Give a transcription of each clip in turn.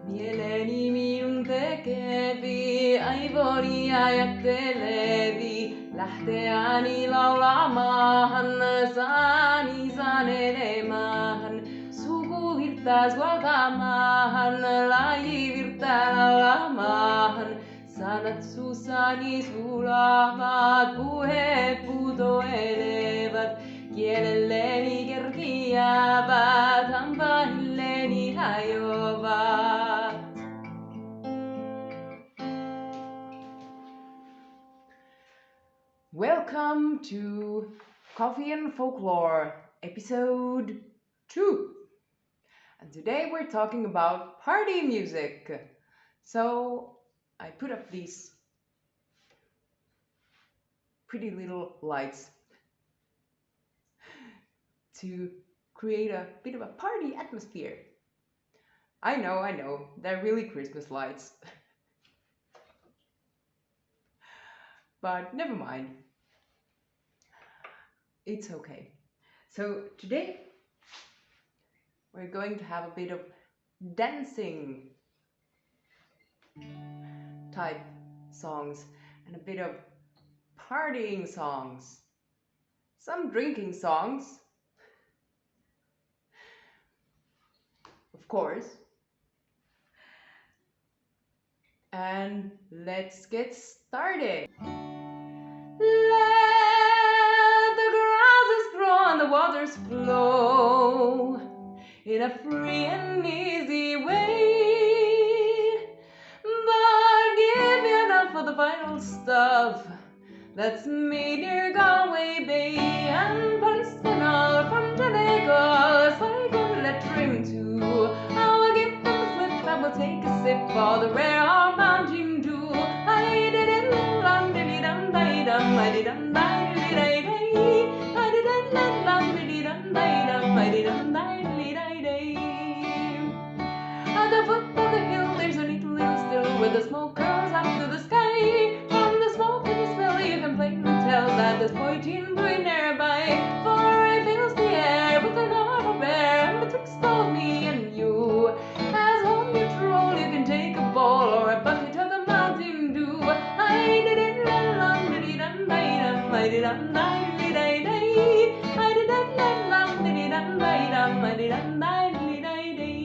Mieleni minun tekevi, aivoni ajattelevi, lähteäni laulamaan, saani sanelemaahan, suku virtaa suoltamaan, laji virtaa laulamaahan, sanat suussani sulavat, puheet putoilevat, kielelleni kerkiävät, hampailleni hajoavat. Welcome to Coffee and Folklore, episode 2. And today we're talking about party music. So I put up these pretty little lights to create a bit of a party atmosphere. I know, they're really Christmas lights. But never mind. It's okay. So today we're going to have a bit of dancing type songs and a bit of partying songs, some drinking songs, of course. And let's get started. Let the grasses grow and the waters flow in a free and easy way, but give me enough for the final stuff that's made near Galway Bay and Polystenol from Donegal, so I can let drink too. I will give them the slip, I will take a sip for the rare old Mountain Dew. I did it, dum dilly dum di dum, I did dum di dilly day day, I did it, dum dilly dum di dum, I did dum di dilly day day. At the foot of the hill, there's a neat little still where the smoke curls up to the sky. From the smoke and the smell, you can plainly tell that there's poitin brewing nearby. For it fills the air with an armor bear, and betwixt both me and you, as home you troll, you can take a bowl or a bucket of the Mountain Dew. I did it, dum diddy dum di dum, I did dum di dilly day day, I did it, dum diddy dum di dum, I did dum di dilly day day.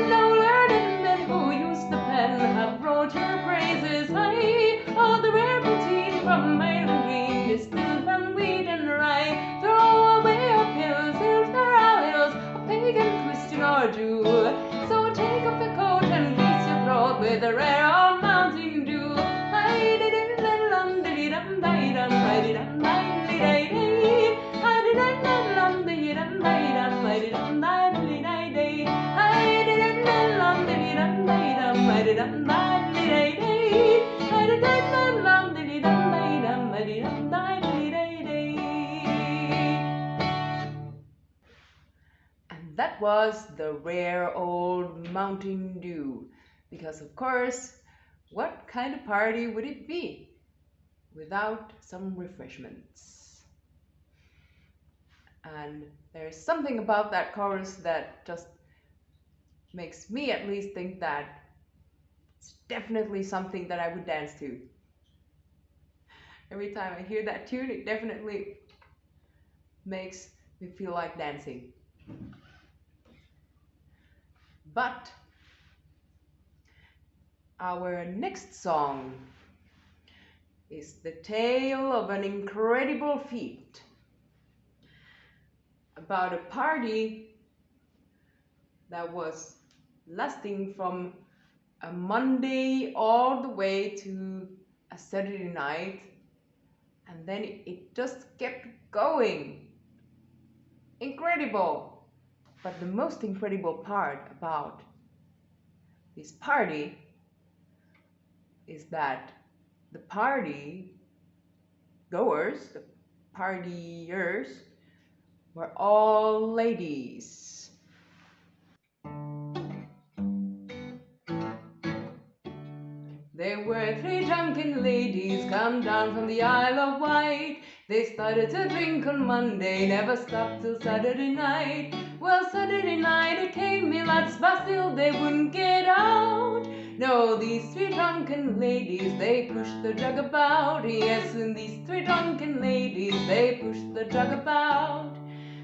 No learned men who used the pen have wrote your praises high. All the rare poteen from Ireland green, distilled from wheat and rye. Throw away your pills, filter ales, a pagan Christian or Jew. So take off the coat and grease your throat with a rare old Mountain Dew. I did it, dum diddy dum di dum, I did dum di dilly day day, I did it, dum diddy dum di dum, I did dum di dilly day day, I did it, dum diddy dum di dum, I did dum di dilly day day, I did it, dum diddy dum di dum, I did dum di dilly day day. And that was the rare old Mountain Dew, because of course, what kind of party would it be without some refreshments? And there's something about that chorus that just makes me at least think that it's definitely something that I would dance to. Every time I hear that tune, it definitely makes me feel like dancing. But our next song is the tale of an incredible feat about a party that was lasting from a Monday all the way to a Saturday night, and then it just kept going. Incredible! But the most incredible part about this party is that the party goers, the partiers, were all ladies. There were 3 drunken ladies come down from the Isle of Wight. They started to drink on Monday, never stopped till Saturday night. Well, Saturday night it came, me lads, but still they wouldn't get out. No, these three drunken ladies, they pushed the jug about. Yes, and these three drunken ladies, they pushed the jug about.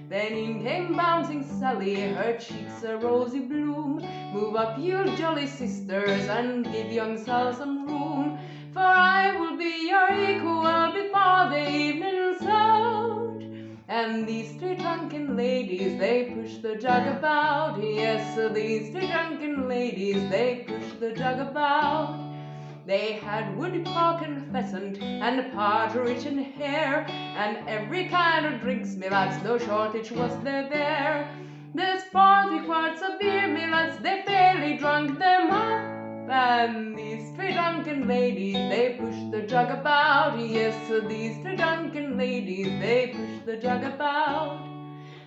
Then in came bouncing Sally, her cheeks a rosy bloom. Move up, you jolly sisters, and give young Sal some room. For I will be your equal before the evening's out. And these three drunken ladies, they push the jug about. Yes, these three drunken ladies, they push the jug about. They had woodcock and pheasant, and partridge and hare, and every kind of drinks, me lads, no shortage was there. There's 40 quarts of beer, me lads, they fairly drunk them up. And these three drunken ladies, they pushed the jug about. Yes, these three drunken ladies, they pushed the jug about.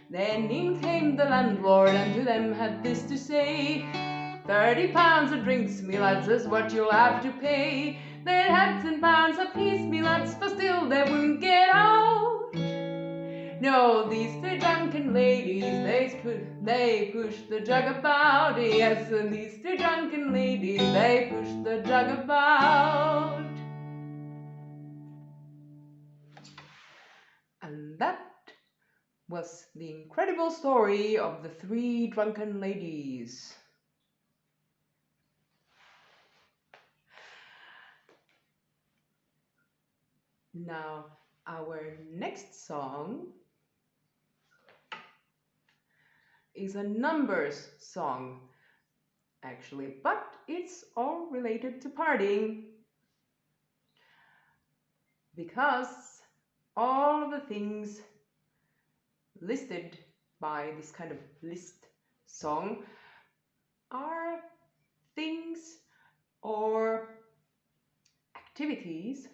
Then in came the landlord, and to them had this to say: 30 pounds of drinks, me lads, is what you'll have to pay. They'd had 10 pounds apiece, me lads, but still they wouldn't get out. No, these three drunken ladies, they pushed the jug about. Yes, and these three drunken ladies, they pushed the jug about. And that was the incredible story of the three drunken ladies. Now, our next song is a numbers song, actually, but it's all related to partying, because all of the things listed by this kind of list song are things or activities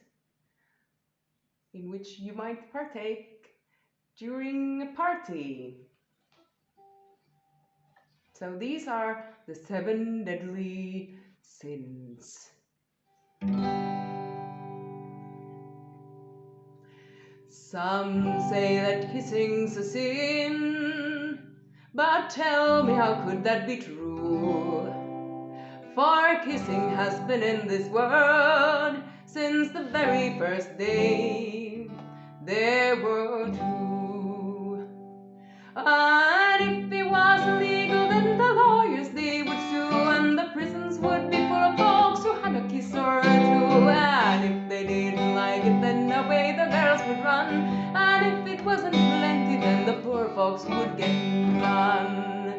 in which you might partake during a party. So these are the 7 deadly sins. Some say that kissing's a sin, but tell me, how could that be true? For kissing has been in this world since the very first day there were two. And if it was illegal, then the lawyers they would sue, and the prisons would be full of folks who had a kiss or a two. And if they didn't like it, then away the girls would run, and if it wasn't plenty, then the poor folks would get none.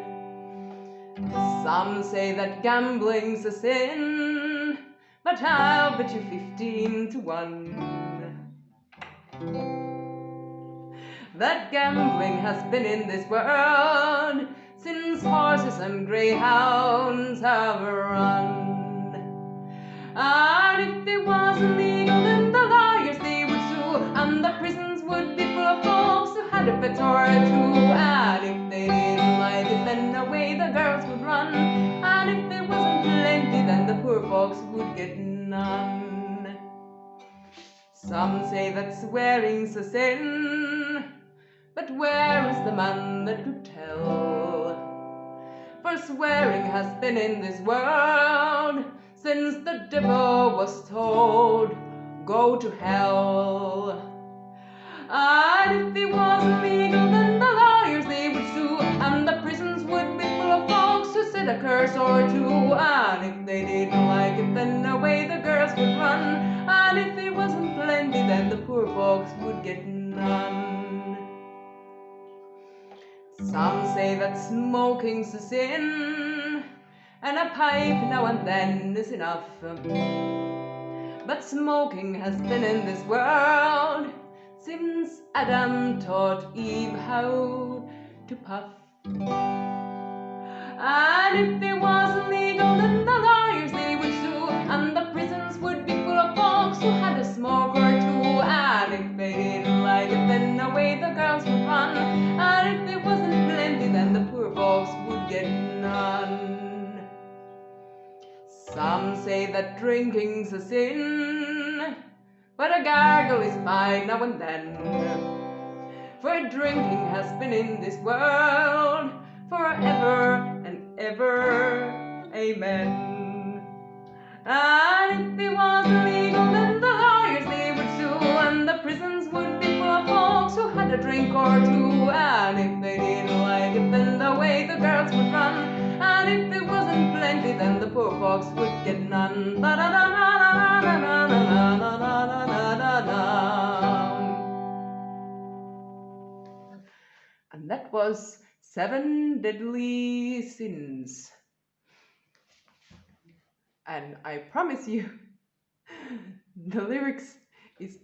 Some say that gambling's a sin, but I'll bet you 15 to 1 that gambling has been in this world since horses and greyhounds have run. And if it was illegal, then the lawyers they would sue, and the prisons would be full of folks who had a bet or two. And if they didn't like it, then away the girls would run, and if there wasn't plenty, then the poor folks would get none. Some say that swearing's a sin, but where is the man that could tell? For swearing has been in this world since the devil was told, go to hell. And if it was illegal, then the lawyers they would sue, and the prisons would be full of folks who said a curse or two. And if they didn't like it, then away the girls would run, and if it wasn't plenty, then the poor folks would get none. Some say that smoking's a sin, and a pipe now and then is enough. But smoking has been in this world since Adam taught Eve how to puff. And if it was illegal, then the lawyers they would sue, and the prisons would be full of folks who had a smoke or two. And if they didn't like it, then away the girls would run, and if it wasn't plenty, then the poor folks would get none. Some say that drinking's a sin, but a gargle is fine now and then. For drinking has been in this world forever and ever. Amen. And if it was illegal, then the lawyers they would sue, and the prisons would be full of folks who had a drink or two. And if they didn't like it, then away the girls would run. And if it wasn't plenty, then the poor folks would get none. And that was 7 Deadly Sins. And I promise you, the lyrics is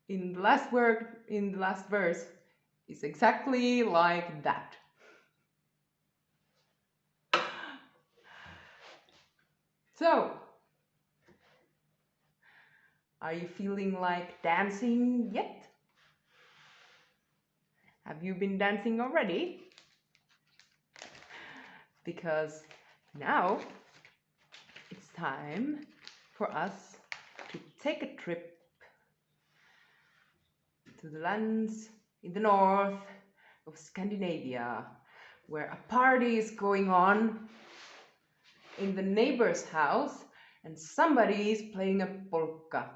in the last word, in the last verse, is exactly like that. So, are you feeling like dancing yet? Have you been dancing already? Because now it's time for us to take a trip to the lands in the north of Scandinavia, where a party is going on in the neighbor's house and somebody is playing a polka.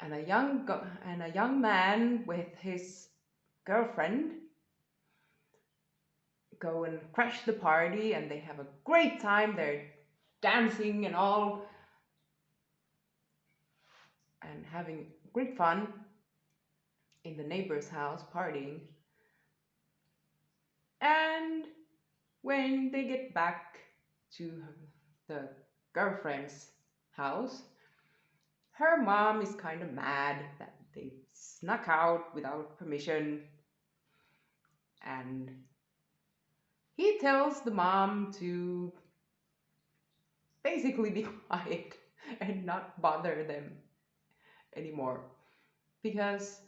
And a young man with his girlfriend go and crash the party, and they have a great time. They're dancing and all and having great fun in the neighbor's house partying. And when they get back to the girlfriend's house, her mom is kind of mad that they snuck out without permission, and he tells the mom to basically be quiet and not bother them anymore, because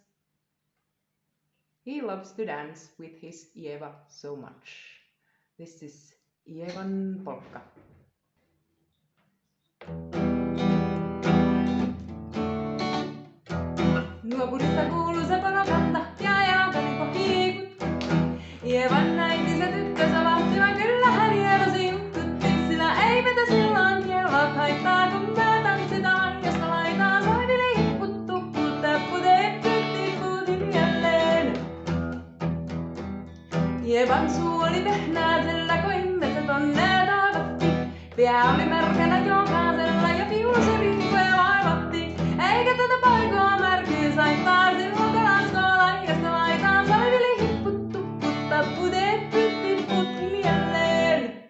he loves to dance with his Eva so much. This is Ievan Polkka. Nuopurista kuuluu se panokanta ja jalkani hiikut. Ievan äitinsä tyttönsä vahtivan kyllähän hienosti juttutti, sillä ei meitä silloin kellot haittaa, kun me tanssitaan, josta laitaan soivili hipput tupput täpput eppytti puutin jälleen. Ievan suu oli tehnäisellä, kun ihmiset onnea toivotti. Pää oli märkänä jokaisella ja viusi rinkkoja vaivatti. Eikä tätä paikkaa märkyy saittaa, silloin kalaskoa laidasta laitaan soivili hipput tupput tapput eppyt tipput hiljalleen.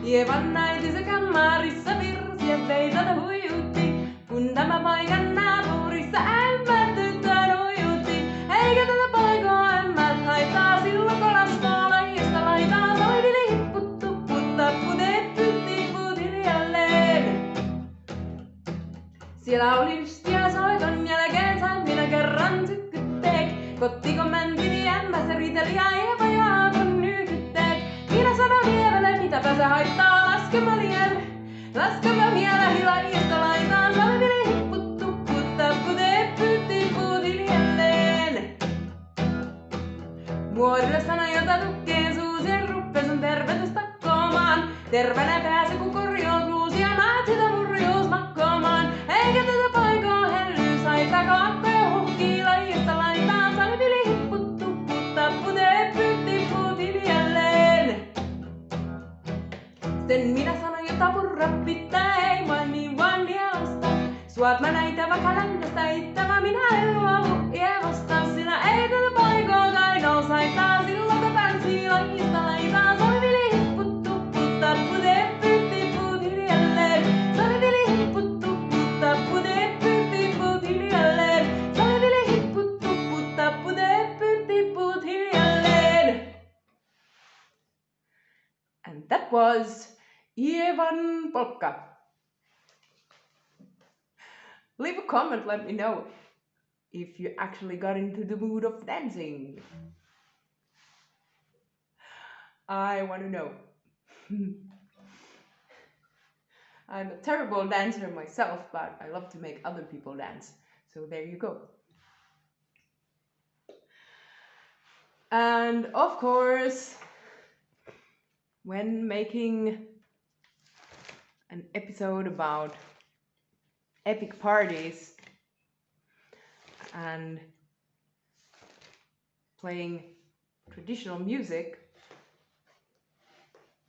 Ievan äiti se kammarissa virsiä vei tätä huijutti, kun tämä paikan naapurissa ämmät tyttöön huijutti. Eikä tätä paikkaa ämmät haittaa, silloin kalaskoa laidasta laitaan soivili hipput tupput tapput eppyt tipput hiljalleen. Siellä oli lystiä soiton jälkeen, sain minä kerran sykkytteek. Kottiko mentiin ämmäs riiteli ja Eeva ja Aakon nykytteek. Minä sanon Ievalle, mitäpä se haittaa, laskema vielä hilajista laitaan. Soivili hipput tupput tapput eppyt tipput hiljalleen. Muorille sanoi, jota tukkeen suusien ruppesun tervehdys takkomaan. Terveenä pääsi kun korjoon ruusia, naat sitä murjuus makkomaan. Eikä tätä paikkaa hellyys haittaa, kun akkoja huhkii lajista laitaan. Soivili hipput tupput tapput eppyt tipput hiljalleen. Sitten minä sanoin, jota purra pitää, ei maini vaan nielosta. Suot mä näitä vaikka lännästä ittävä, minä en luovu Ievasta. Sillä ei tätä paikkaa kainous haittaa, silloin kun tanssii lajista laitaan. Soivili hipput tupput tapput eppyt tipput hiljalleen. Soivili hipput tupput tapput eppyt tipput hiljalleen. Soivili hipput tupput tapput eppyt tipput hiljalleen. And that was Ievan Polkka. Leave a comment, let me know if you actually got into the mood of dancing. I want to know. I'm a terrible dancer myself, but I love to make other people dance. So there you go. And of course, when making an episode about epic parties and playing traditional music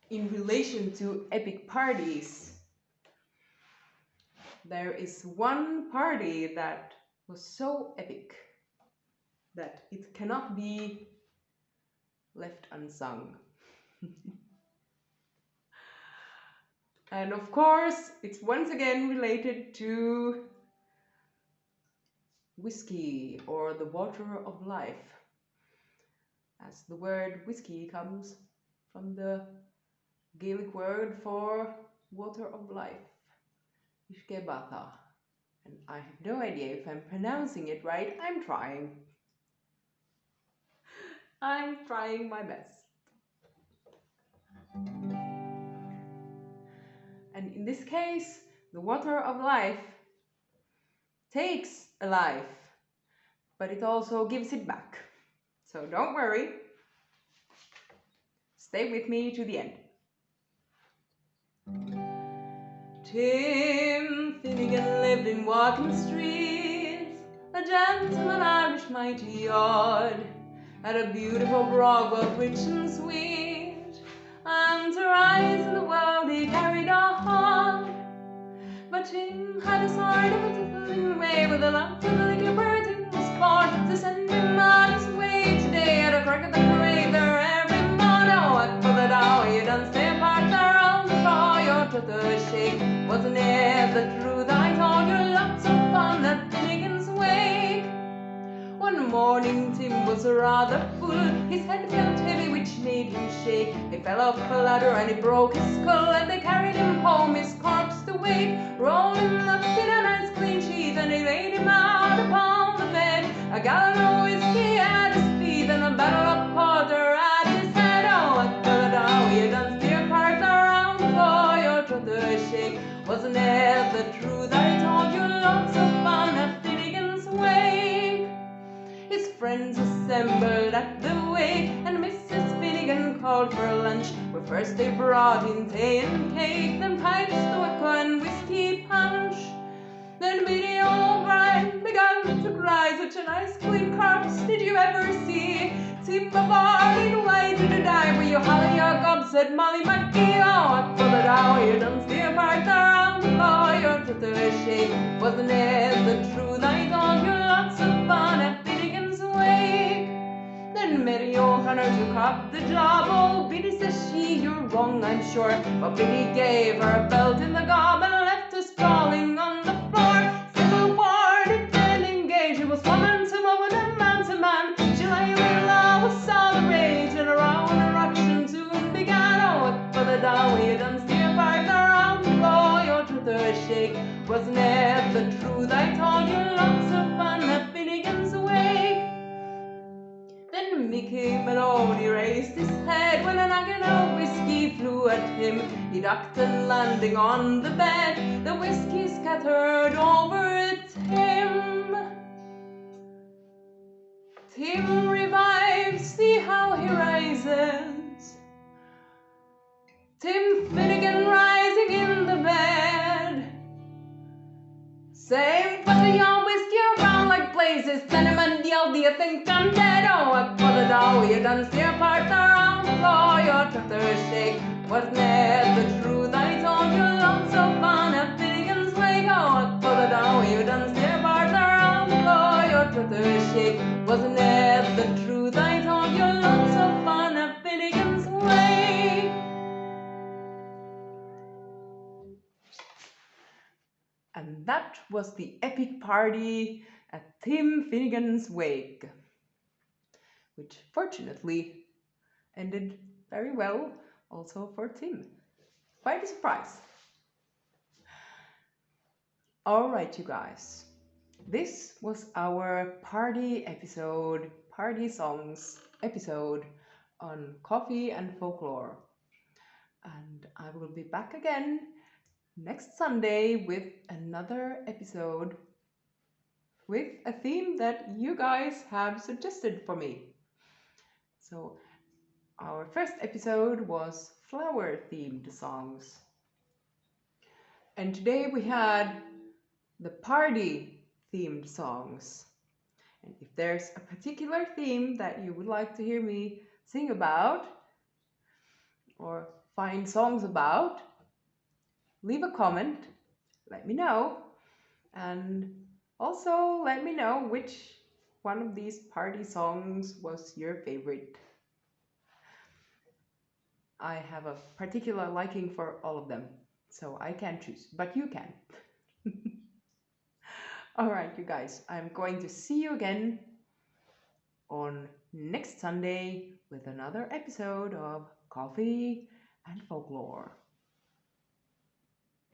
in relation to epic parties, there is one party that was so epic that it cannot be left unsung. And of course, it's once again related to whiskey, or the water of life, as the word whiskey comes from the Gaelic word for water of life, Ishkebatha. And I have no idea if I'm pronouncing it right. I'm trying my best. And in this case, the water of life takes a life, but it also gives it back. So don't worry, stay with me to the end. Tim Finnegan lived in walking streets, a gentleman Irish mighty odd, had a beautiful broad, both rich and sweet, and to rise in the world he carried on. But Tim had a sort of a tickling way with a lump of the little bird in was born to send him on his way today at a crack of the parade there every morning. Oh, what for the dough you done stay apart there on the floor, your truth to shake. Wasn't it the truth I told you? Lots of fun at Finnegan's wake. One morning Tim was rather full, his head felt heavy which made him shake. He fell off a ladder and he broke his skull, and they carried him home, his corpse to wake. Rolled him up in a nice clean sheet and they laid him out upon the bed. A gallon of whiskey at his feet and a barrel of porter at his head. Oh, what for the dough you done steer part around for your truth to shake. Wasn't it the truth I told you? Lots of fun at Finnegan's wake. His friends assembled at the wake, and Mrs. Finnegan called for lunch, where first they brought in tea and cake, then pipes, tobacco and whiskey punch. Then Biddy O'Brien began to cry, such a nice clean corpse did you ever see? Tim Barley, why did you die? Were you holly or gob? Said Molly McGee. Oh, what for the dough you done stay apart around the floor, your truth to shake. Wasn't it the truth I told you? Lots of fun at Finnegan's wake. Then Mary O'Connor took up the job. Oh, Biddy says she, you're wrong, I'm sure. But Biddy gave her a belt in the gob and left her sprawling on the floor. Civil war did then engage. It was woman to woman and man to man. July law was all the rage, and a row and a ruction soon began. Oh, what for the dough you done steer apart around the floor, your truth to shake. Wasn't it the truth I told you? Lots of fun at Finnegan's wake. Then Mickey Maloney raised his head when a noggin of whiskey flew at him. He ducked and landing on the bed, the whiskey scattered over Tim. Tim revives, see how he rises. Tim Finnegan rising in the bed. Say, put your whiskey around like blazes. Tenement yelled, do you think I'm dead? Oh, what for the dough you done steer apart around the floor, your truth to shake. Wasn't it the truth I told you? Lots of fun at Finnegan's wake. Oh, what for the dough you done steer apart around the floor, your truth to shake. Wasn't it the truth I told you? Lots of fun at Finnegan's wake. And that was the epic party at Tim Finnegan's wake, which fortunately ended very well also for Tim. Quite a surprise. Alright, you guys. This was our party episode, party songs episode on coffee and folklore. And I will be back again next Sunday with another episode with a theme that you guys have suggested for me. So, our first episode was flower themed songs. And today we had the party themed songs. And if there's a particular theme that you would like to hear me sing about or find songs about, leave a comment, let me know, and also let me know which one of these party songs was your favorite. I have a particular liking for all of them, so I can't choose, but you can. Alright, you guys, I'm going to see you again on next Sunday with another episode of Coffee and Folklore.